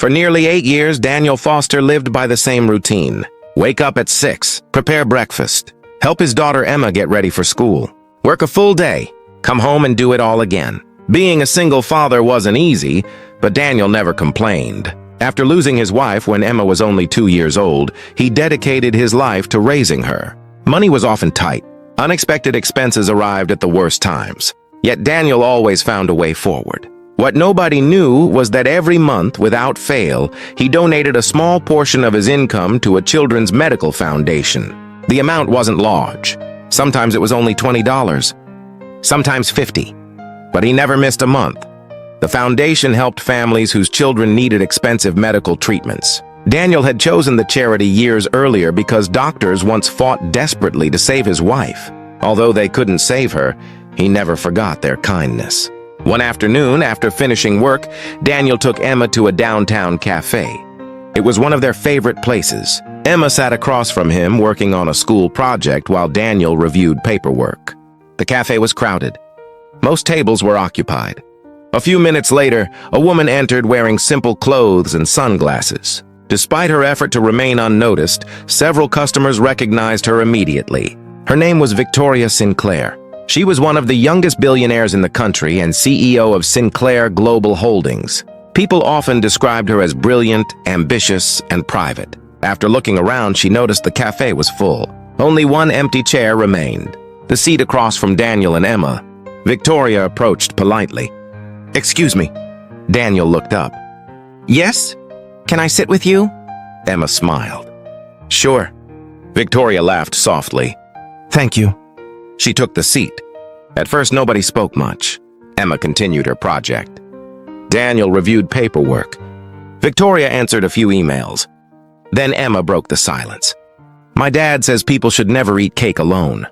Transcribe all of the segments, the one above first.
For nearly 8 years, Daniel Foster lived by the same routine. Wake up at 6, prepare breakfast, help his daughter Emma get ready for school, work a full day, come home and do it all again. Being a single father wasn't easy, but Daniel never complained. After losing his wife when Emma was only 2 years old, he dedicated his life to raising her. Money was often tight. Unexpected expenses arrived at the worst times. Yet Daniel always found a way forward. What nobody knew was that every month, without fail, he donated a small portion of his income to a children's medical foundation. The amount wasn't large. Sometimes it was only $20, sometimes $50. But he never missed a month. The foundation helped families whose children needed expensive medical treatments. Daniel had chosen the charity years earlier because doctors once fought desperately to save his wife. Although they couldn't save her, he never forgot their kindness. One afternoon, after finishing work, Daniel took Emma to a downtown café. It was one of their favorite places. Emma sat across from him working on a school project while Daniel reviewed paperwork. The café was crowded. Most tables were occupied. A few minutes later, a woman entered wearing simple clothes and sunglasses. Despite her effort to remain unnoticed, several customers recognized her immediately. Her name was Victoria Sinclair. She was one of the youngest billionaires in the country and CEO of Sinclair Global Holdings. People often described her as brilliant, ambitious, and private. After looking around, she noticed the cafe was full. Only one empty chair remained, the seat across from Daniel and Emma. Victoria approached politely. "Excuse me." Daniel looked up. "Yes? Can I sit with you?" Emma smiled. "Sure." Victoria laughed softly. "Thank you." She took the seat. At first, nobody spoke much. Emma continued her project. Daniel reviewed paperwork. Victoria answered a few emails. Then Emma broke the silence. "My dad says people should never eat cake alone."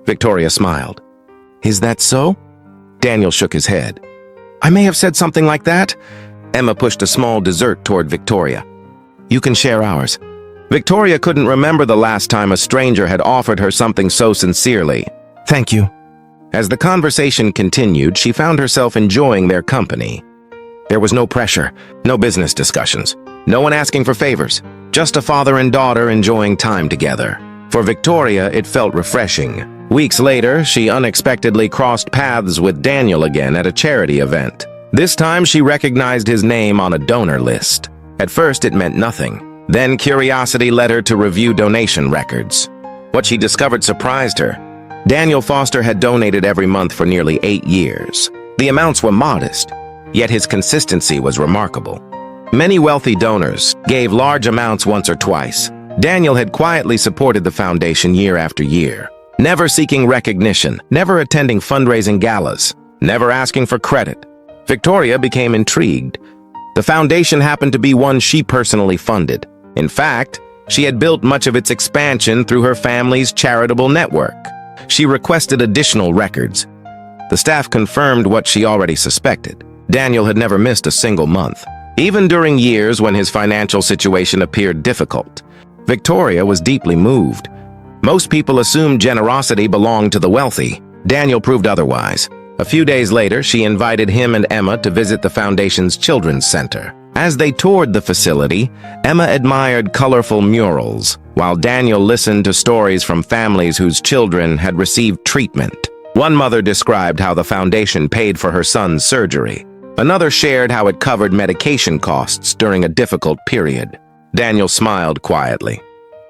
Victoria smiled. "Is that so?" Daniel shook his head. "I may have said something like that." Emma pushed a small dessert toward Victoria. "You can share ours." Victoria couldn't remember the last time a stranger had offered her something so sincerely. "Thank you." As the conversation continued, she found herself enjoying their company. There was no pressure, no business discussions, no one asking for favors, just a father and daughter enjoying time together. For Victoria, it felt refreshing. Weeks later, she unexpectedly crossed paths with Daniel again at a charity event. This time, she recognized his name on a donor list. At first, it meant nothing. Then curiosity led her to review donation records. What she discovered surprised her. Daniel Foster had donated every month for nearly 8 years. The amounts were modest, yet his consistency was remarkable. Many wealthy donors gave large amounts once or twice. Daniel had quietly supported the foundation year after year, never seeking recognition, never attending fundraising galas, never asking for credit. Victoria became intrigued. The foundation happened to be one she personally funded. In fact, she had built much of its expansion through her family's charitable network. She requested additional records. The staff confirmed what she already suspected. Daniel had never missed a single month, even during years when his financial situation appeared difficult. Victoria was deeply moved. Most people assumed generosity belonged to the wealthy. Daniel proved otherwise. A few days later, she invited him and Emma to visit the foundation's children's center. As they toured the facility, Emma admired colorful murals, while Daniel listened to stories from families whose children had received treatment. One mother described how the foundation paid for her son's surgery. Another shared how it covered medication costs during a difficult period. Daniel smiled quietly.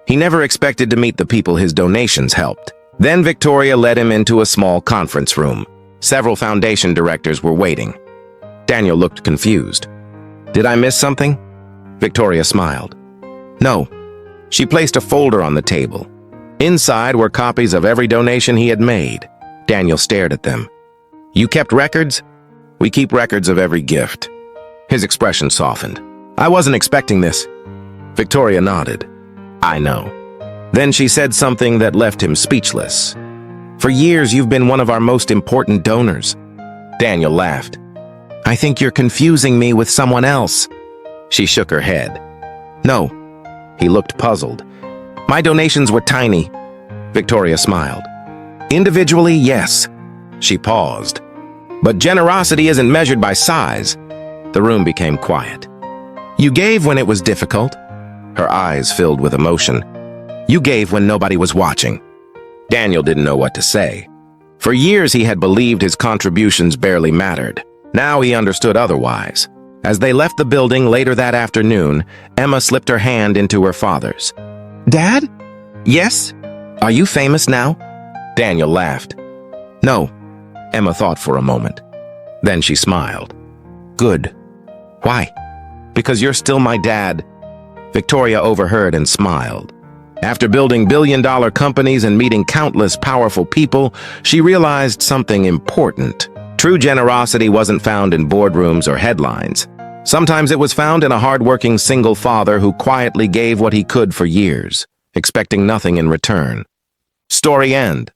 He never expected to meet the people his donations helped. Then Victoria led him into a small conference room. Several foundation directors were waiting. Daniel looked confused. "Did I miss something?" Victoria smiled. "No." She placed a folder on the table. Inside were copies of every donation he had made. Daniel stared at them. "You kept records?" "We keep records of every gift." His expression softened. "I wasn't expecting this." Victoria nodded. "I know." Then she said something that left him speechless. "For years, you've been one of our most important donors." Daniel laughed. "I think you're confusing me with someone else." She shook her head. "No." He looked puzzled. "My donations were tiny." Victoria smiled. "Individually, yes." She paused. "But generosity isn't measured by size." The room became quiet. You gave when it was difficult. Her eyes filled with emotion. You gave when nobody was watching. Daniel didn't know what to say. For years he had believed his contributions barely mattered. Now he understood otherwise. As they left the building later that afternoon, Emma slipped her hand into her father's. Dad? Yes? Are you famous now? Daniel laughed. No. Emma thought for a moment. Then she smiled. Good. Why? Because you're still my dad. Victoria overheard and smiled. After building billion-dollar companies and meeting countless powerful people, she realized something important. True generosity wasn't found in boardrooms or headlines. Sometimes it was found in a hard-working single father who quietly gave what he could for years, expecting nothing in return. Story end.